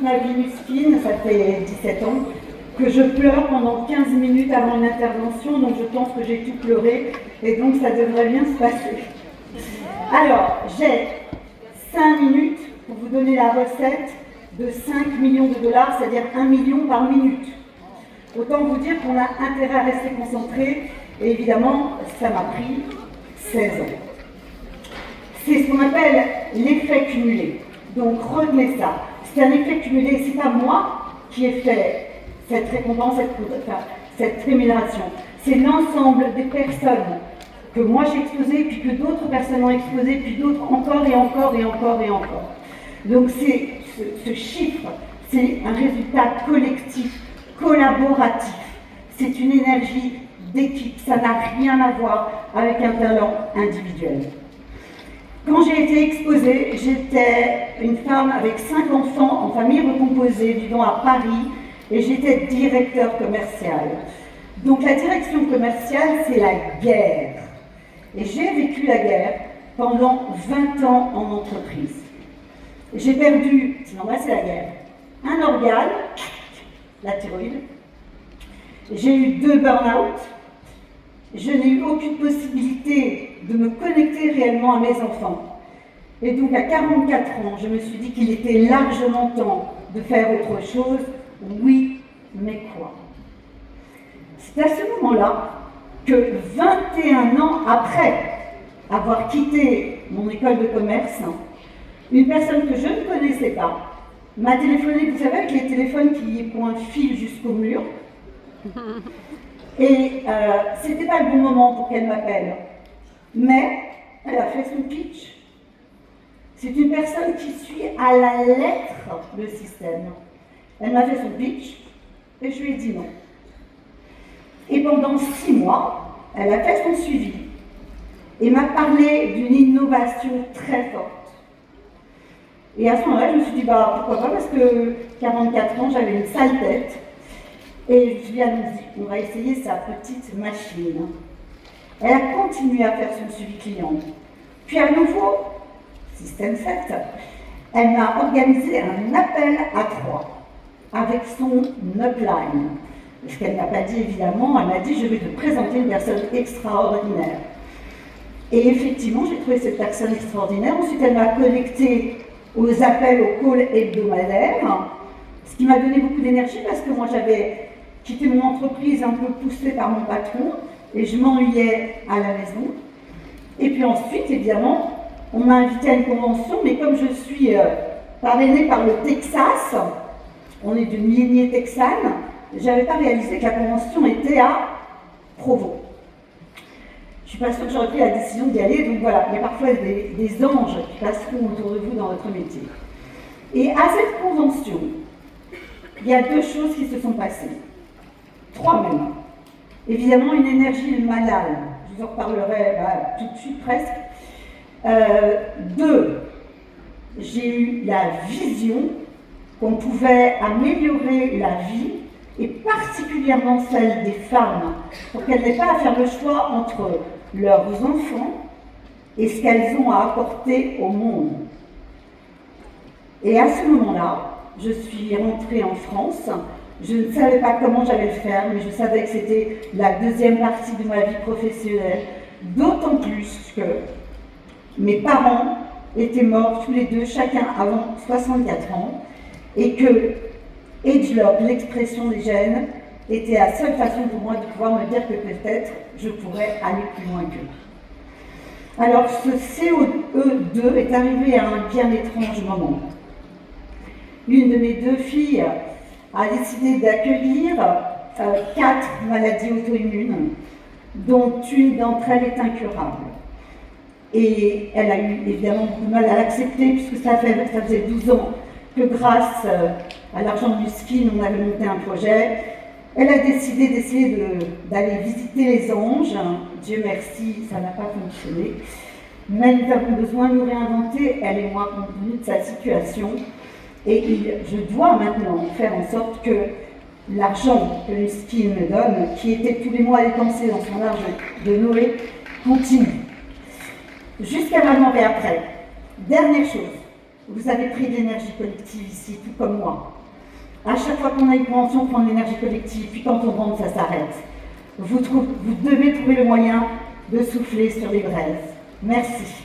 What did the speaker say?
toute ma vie musquine, ça fait 17 ans, que je pleure pendant 15 minutes avant une intervention, donc je pense que j'ai tout pleuré, et donc ça devrait bien se passer. Alors, j'ai 5 minutes pour vous donner la recette de 5 millions de dollars, c'est-à-dire 1 million par minute. Autant vous dire qu'on a intérêt à rester concentré, et évidemment, ça m'a pris 16 ans. C'est ce qu'on appelle l'effet cumulé. Donc retenez ça. C'est un effet cumulé, c'est pas moi qui ai fait cette récompense, cette rémunération. C'est l'ensemble des personnes que moi j'ai exposées, puis que d'autres personnes ont exposées, puis d'autres encore et encore et encore et encore. Donc ce chiffre, c'est un résultat collectif, collaboratif. C'est une énergie d'équipe, ça n'a rien à voir avec un talent individuel. Quand j'ai été exposée, j'étais une femme avec 5 enfants en famille recomposée, vivant à Paris, et j'étais directeur commercial. Donc la direction commerciale, c'est la guerre. Et j'ai vécu la guerre pendant 20 ans en entreprise. J'ai perdu, c'est normal, c'est la guerre, un organe, la thyroïde. J'ai eu 2 burn-out. Je n'ai eu aucune possibilité de me connecter réellement à mes enfants. Et donc à 44 ans, je me suis dit qu'il était largement temps de faire autre chose. Oui, mais quoi? C'est à ce moment-là que 21 ans après avoir quitté mon école de commerce, une personne que je ne connaissais pas m'a téléphoné, vous savez, avec les téléphones qui font un fil jusqu'au mur. Et c'était pas le bon moment pour qu'elle m'appelle. Mais elle a fait son pitch. C'est une personne qui suit à la lettre le système. Elle m'a fait son pitch et je lui ai dit non. Et pendant 6 mois, elle a fait son suivi et m'a parlé d'une innovation très forte. Et à ce moment-là, je me suis dit, pourquoi pas, parce que 44 ans, j'avais une sale tête. Et je me suis dit, allons-y, on va essayer sa petite machine. Elle a continué à faire son suivi client. Puis à nouveau, système 7, elle m'a organisé un appel à 3 avec son upline. Ce qu'elle ne m'a pas dit évidemment, elle m'a dit, je vais te présenter une personne extraordinaire. Et effectivement, j'ai trouvé cette personne extraordinaire. Ensuite, elle m'a connectée aux appels, aux calls hebdomadaires, ce qui m'a donné beaucoup d'énergie parce que moi j'avais quitté mon entreprise un peu poussée par mon patron et je m'ennuyais à la maison. Et puis ensuite, évidemment, on m'a invité à une convention, mais comme je suis parrainée par le Texas, on est d'une lignée texane, je n'avais pas réalisé que la convention était à Provo. Je ne suis pas sûre que j'aurais pris la décision d'y aller, donc voilà, il y a parfois des anges qui passeront autour de vous dans votre métier. Et à cette convention, il y a 2 choses qui se sont passées. 3 même. Évidemment, une énergie malade, je vous en reparlerai tout de suite presque. 2, j'ai eu la vision qu'on pouvait améliorer la vie, et particulièrement celle des femmes, pour qu'elles n'aient pas à faire le choix entre leurs enfants et ce qu'elles ont à apporter au monde. Et à ce moment-là, je suis rentrée en France. Je ne savais pas comment j'allais le faire, mais je savais que c'était la 2e partie de ma vie professionnelle, d'autant plus que mes parents étaient morts tous les 2, chacun avant 64 ans, et que AgeLock, l'expression des gènes, était la seule façon pour moi de pouvoir me dire que peut-être je pourrais aller plus loin qu'eux. Alors ce COE2 est arrivé à un bien étrange moment. Une de mes 2 filles a décidé d'accueillir 4 maladies auto-immunes, dont une d'entre elles est incurable. Et elle a eu évidemment beaucoup de mal à l'accepter, puisque ça faisait 12 ans que grâce à l'argent de Musquine, on avait monté un projet. Elle a décidé d'essayer d'aller visiter les anges. Dieu merci, ça n'a pas fonctionné. Mais nous avons besoin de nous réinventer, elle et moi, compte tenu de sa situation. Et je dois maintenant faire en sorte que l'argent que Musquine me donne, qui était tous les mois dépensé dans son argent de Noé, continue. Jusqu'à maintenant et après. Dernière chose, vous avez pris de l'énergie collective ici, tout comme moi. À chaque fois qu'on a une convention, on prend de l'énergie collective, puis quand on rentre, ça s'arrête. Vous devez trouver le moyen de souffler sur les braises. Merci.